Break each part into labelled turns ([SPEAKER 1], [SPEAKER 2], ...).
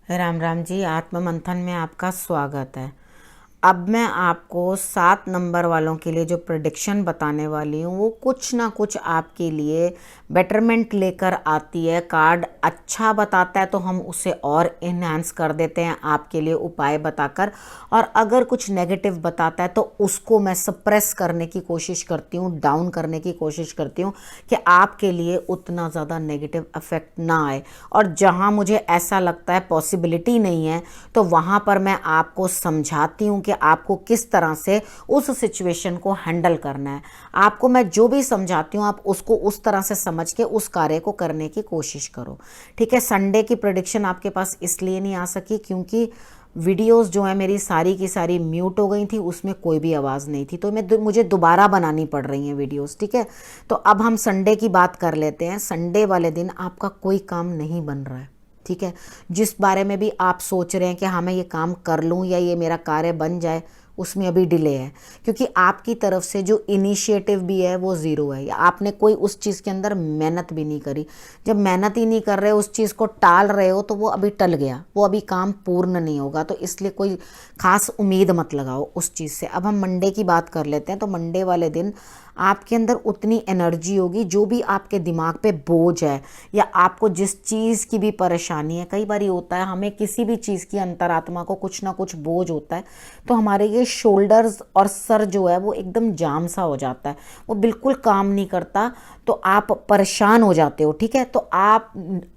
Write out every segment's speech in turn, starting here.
[SPEAKER 1] राम राम जी। आत्म मंथन में आपका स्वागत है। अब मैं आपको 7 नंबर वालों के लिए जो प्रेडिक्शन बताने वाली हूँ वो कुछ ना कुछ आपके लिए बेटरमेंट लेकर आती है। कार्ड अच्छा बताता है तो हम उसे और इन्हांस कर देते हैं आपके लिए उपाय बताकर, और अगर कुछ नेगेटिव बताता है तो उसको मैं सप्रेस करने की कोशिश करती हूँ, डाउन करने की कोशिश करती हूँ कि आपके लिए उतना ज़्यादा नेगेटिव इफेक्ट ना आए। और जहाँ मुझे ऐसा लगता है पॉसिबिलिटी नहीं है तो वहाँ पर मैं आपको समझाती हूँ कि आपको किस तरह से उस सिचुएशन को हैंडल करना है। आपको मैं जो भी समझाती हूँ आप उसको उस तरह से समझ के उस कार्य को करने की कोशिश करो। ठीक है। संडे की प्रेडिक्शन आपके पास इसलिए नहीं आ सकी क्योंकि वीडियोस जो है मेरी सारी की सारी म्यूट हो गई थी, उसमें कोई भी आवाज़ नहीं थी, तो मुझे दोबारा बनानी पड़ रही हैं वीडियोस। ठीक है। तो अब हम संडे की बात कर लेते हैं। संडे वाले दिन आपका कोई काम नहीं बन रहा है। ठीक है। जिस बारे में भी आप सोच रहे हैं कि हाँ मैं ये काम कर लूँ या ये मेरा कार्य बन जाए, उसमें अभी डिले है क्योंकि आपकी तरफ से जो इनिशिएटिव भी है वो ज़ीरो है, या आपने कोई उस चीज़ के अंदर मेहनत भी नहीं करी। जब मेहनत ही नहीं कर रहे हो, उस चीज़ को टाल रहे हो, तो वो अभी टल गया, वो अभी काम पूर्ण नहीं होगा। तो इसलिए कोई खास उम्मीद मत लगाओ उस चीज़ से। अब हम मंडे की बात कर लेते हैं। तो मंडे वाले दिन आपके अंदर उतनी एनर्जी होगी, जो भी आपके दिमाग पे बोझ है या आपको जिस चीज़ की भी परेशानी है। कई बार होता है हमें किसी भी चीज़ की अंतरात्मा को कुछ ना कुछ बोझ होता है, तो हमारे ये शोल्डर्स और सर जो है वो एकदम जाम सा हो जाता है, वो बिल्कुल काम नहीं करता, तो आप परेशान हो जाते हो। ठीक है। तो आप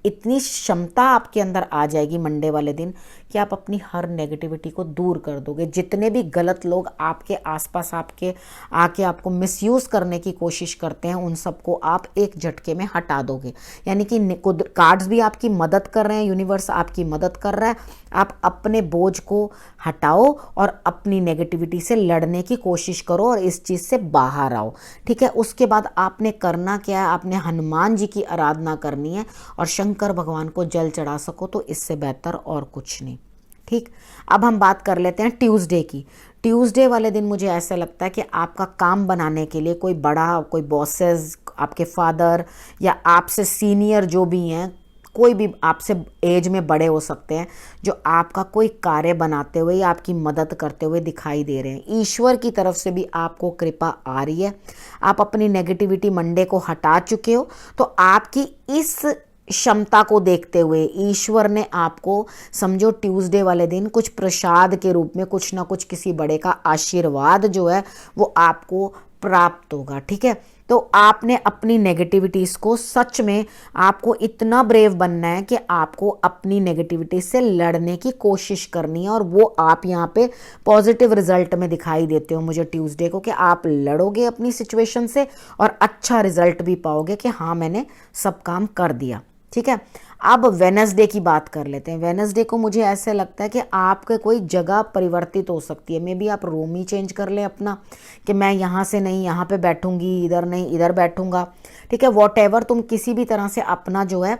[SPEAKER 1] इतनी क्षमता आपके अंदर आ जाएगी मंडे वाले दिन कि आप अपनी हर नेगेटिविटी को दूर कर दोगे। जितने भी गलत लोग आपके आसपास आपके आके आपको मिसयूज़ करने की कोशिश करते हैं, उन सबको आप एक झटके में हटा दोगे। यानी कि कार्ड्स भी आपकी मदद कर रहे हैं, यूनिवर्स आपकी मदद कर रहा है। आप अपने बोझ को हटाओ और अपनी नेगेटिविटी से लड़ने की कोशिश करो और इस चीज़ से बाहर आओ। ठीक है। उसके बाद आपने करना क्या है, आपने हनुमान जी की आराधना करनी है और शंकर भगवान को जल चढ़ा सको तो इससे बेहतर और कुछ नहीं। ठीक। अब हम बात कर लेते हैं ट्यूसडे की। ट्यूसडे वाले दिन मुझे ऐसा लगता है कि आपका काम बनाने के लिए कोई बॉसेस, आपके फादर या आपसे सीनियर जो भी हैं, कोई भी आपसे एज में बड़े हो सकते हैं, जो आपका कोई कार्य बनाते हुए या आपकी मदद करते हुए दिखाई दे रहे हैं। ईश्वर की तरफ से भी आपको कृपा आ रही है। आप अपनी नेगेटिविटी मंडे को हटा चुके हो, तो आपकी इस क्षमता को देखते हुए ईश्वर ने आपको समझो ट्यूसडे वाले दिन कुछ प्रसाद के रूप में कुछ ना कुछ किसी बड़े का आशीर्वाद जो है वो आपको प्राप्त होगा। ठीक है। तो आपने अपनी नेगेटिविटीज़ को, सच में आपको इतना ब्रेव बनना है कि आपको अपनी नेगेटिविटी से लड़ने की कोशिश करनी है, और वो आप यहाँ पे पॉजिटिव रिजल्ट में दिखाई देते हो मुझे ट्यूसडे को, कि आप लड़ोगे अपनी सिचुएशन से और अच्छा रिजल्ट भी पाओगे कि हाँ मैंने सब काम कर दिया। ठीक है। अब वेनसडे की बात कर लेते हैं। वेनसडे को मुझे ऐसे लगता है कि आपके कोई जगह परिवर्तित हो सकती है। मे बी आप रूम ही चेंज कर लें अपना, कि मैं यहाँ से नहीं यहाँ पे बैठूंगी, इधर नहीं इधर बैठूंगा। ठीक है। वॉटएवर, तुम किसी भी तरह से अपना जो है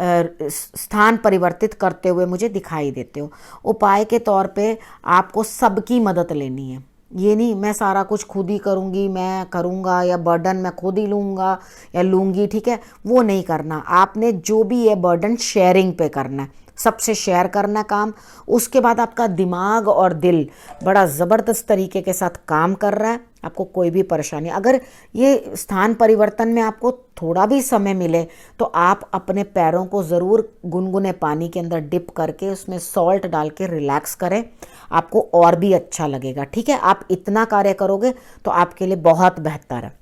[SPEAKER 1] स्थान परिवर्तित करते हुए मुझे दिखाई देते हो। उपाय के तौर पे आपको सबकी मदद लेनी है। ये नहीं मैं सारा कुछ खुद ही करूँगी, मैं करूँगा, या बर्डन मैं खुद ही लूँगा या लूँगी। ठीक है। वो नहीं करना। आपने जो भी है बर्डन शेयरिंग पे करना है, सबसे शेयर करना काम। उसके बाद आपका दिमाग और दिल बड़ा ज़बरदस्त तरीके के साथ काम कर रहा है, आपको कोई भी परेशानी। अगर ये स्थान परिवर्तन में आपको थोड़ा भी समय मिले तो आप अपने पैरों को ज़रूर गुनगुने पानी के अंदर डिप करके उसमें सॉल्ट डाल के रिलैक्स करें, आपको और भी अच्छा लगेगा। ठीक है। आप इतना कार्य करोगे तो आपके लिए बहुत बेहतर है।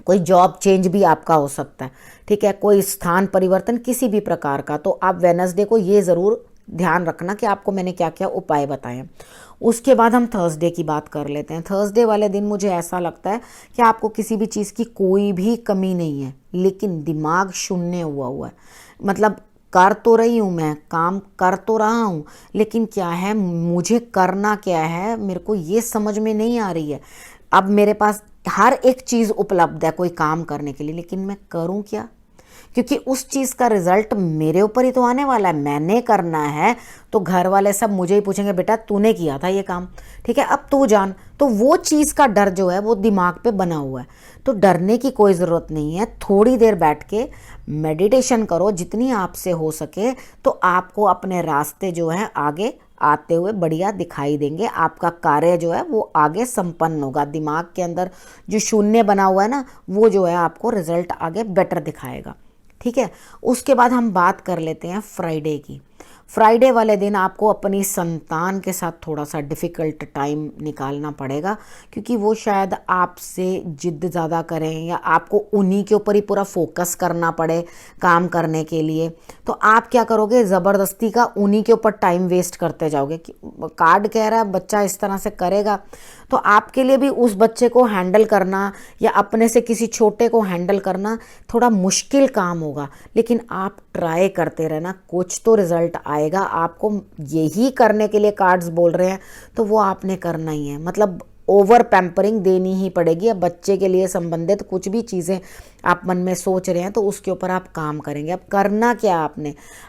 [SPEAKER 1] कोई जॉब चेंज भी आपका हो सकता है। ठीक है। कोई स्थान परिवर्तन किसी भी प्रकार का, तो आप वेनसडे को ये ज़रूर ध्यान रखना कि आपको मैंने क्या क्या उपाय बताए हैं। उसके बाद हम थर्सडे की बात कर लेते हैं। थर्सडे वाले दिन मुझे ऐसा लगता है कि आपको किसी भी चीज़ की कोई भी कमी नहीं है, लेकिन दिमाग शून्य हुआ है। मतलब कर तो रही हूँ, मैं काम कर तो रहा हूँ, लेकिन क्या है, मुझे करना क्या है मेरे को ये समझ में नहीं आ रही है। अब मेरे पास हर एक चीज़ उपलब्ध है कोई काम करने के लिए, लेकिन मैं करूँ क्या? क्योंकि उस चीज़ का रिजल्ट मेरे ऊपर ही तो आने वाला है, मैंने करना है। तो घर वाले सब मुझे ही पूछेंगे बेटा तूने किया था ये काम, ठीक है अब तू जान। तो वो चीज़ का डर जो है वो दिमाग पे बना हुआ है। तो डरने की कोई ज़रूरत नहीं है। थोड़ी देर बैठ के मेडिटेशन करो जितनी आपसे हो सके, तो आपको अपने रास्ते जो हैं आगे आते हुए बढ़िया दिखाई देंगे। आपका कार्य जो है वो आगे संपन्न होगा। दिमाग के अंदर जो शून्य बना हुआ है ना, वो जो है आपको रिजल्ट आगे बेटर दिखाएगा, ठीक है। उसके बाद हम बात कर लेते हैं फ्राइडे की। फ्राइडे वाले दिन आपको अपनी संतान के साथ थोड़ा सा डिफ़िकल्ट टाइम निकालना पड़ेगा, क्योंकि वो शायद आपसे जिद ज़्यादा करें या आपको उन्हीं के ऊपर ही पूरा फोकस करना पड़े काम करने के लिए। तो आप क्या करोगे, ज़बरदस्ती का उन्हीं के ऊपर टाइम वेस्ट करते जाओगे कि कार्ड कह रहा है बच्चा इस तरह से करेगा, तो आपके लिए भी उस बच्चे को हैंडल करना या अपने से किसी छोटे को हैंडल करना थोड़ा मुश्किल काम होगा। लेकिन आप ट्राई करते रहना, कुछ तो रिजल्ट आएगा। आपको यही करने के लिए कार्ड्स बोल रहे हैं तो वो आपने करना ही है। मतलब ओवर पैम्परिंग देनी ही पड़ेगी। अब बच्चे के लिए संबंधित कुछ भी चीज़ें आप मन में सोच रहे हैं तो उसके ऊपर आप काम करेंगे। अब करना क्या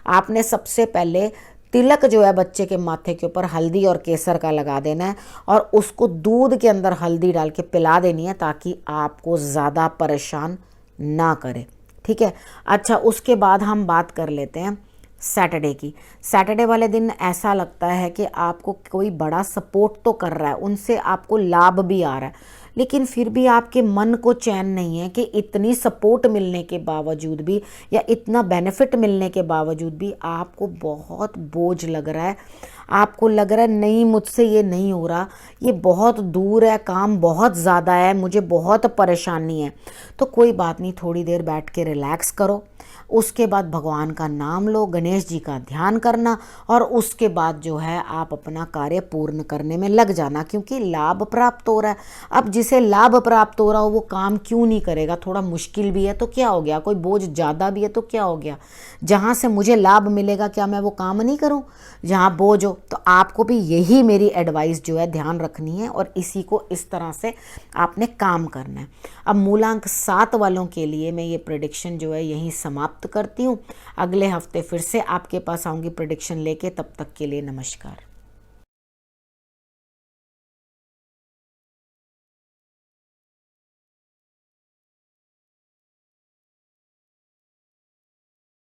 [SPEAKER 1] आपने सबसे पहले तिलक जो है बच्चे के माथे के ऊपर हल्दी और केसर का लगा देना है और उसको दूध के अंदर हल्दी डाल के पिला देनी है, ताकि आपको ज़्यादा परेशान ना करे, ठीक है। अच्छा, उसके बाद हम बात कर लेते हैं सैटरडे की। सैटरडे वाले दिन ऐसा लगता है कि आपको कोई बड़ा सपोर्ट तो कर रहा है, उनसे आपको लाभ भी आ रहा है, लेकिन फिर भी आपके मन को चैन नहीं है कि इतनी सपोर्ट मिलने के बावजूद भी या इतना बेनिफिट मिलने के बावजूद भी आपको बहुत बोझ लग रहा है। आपको लग रहा है नहीं मुझसे ये नहीं हो रहा, ये बहुत दूर है, काम बहुत ज़्यादा है, मुझे बहुत परेशानी है। तो कोई बात नहीं, थोड़ी देर बैठ के रिलैक्स करो। उसके बाद भगवान का नाम लो, गणेश जी का ध्यान करना और उसके बाद जो है आप अपना कार्य पूर्ण करने में लग जाना, क्योंकि लाभ प्राप्त हो रहा है। अब जिसे लाभ प्राप्त हो रहा हो वो काम क्यों नहीं करेगा। थोड़ा मुश्किल भी है तो क्या हो गया, कोई बोझ ज़्यादा भी है तो क्या हो गया। जहाँ से मुझे लाभ मिलेगा क्या मैं वो काम नहीं करूँ जहाँ बोझ हो। तो आपको भी यही मेरी एडवाइस जो है ध्यान रखनी है और इसी को इस तरह से आपने काम करना है। अब मूलांक 7 वालों के लिए मैं ये प्रेडिक्शन जो है यहीं समाप्त करती हूँ। अगले हफ्ते फिर से आपके पास आऊँगी प्रेडिक्शन लेके। तब तक के लिए नमस्कार।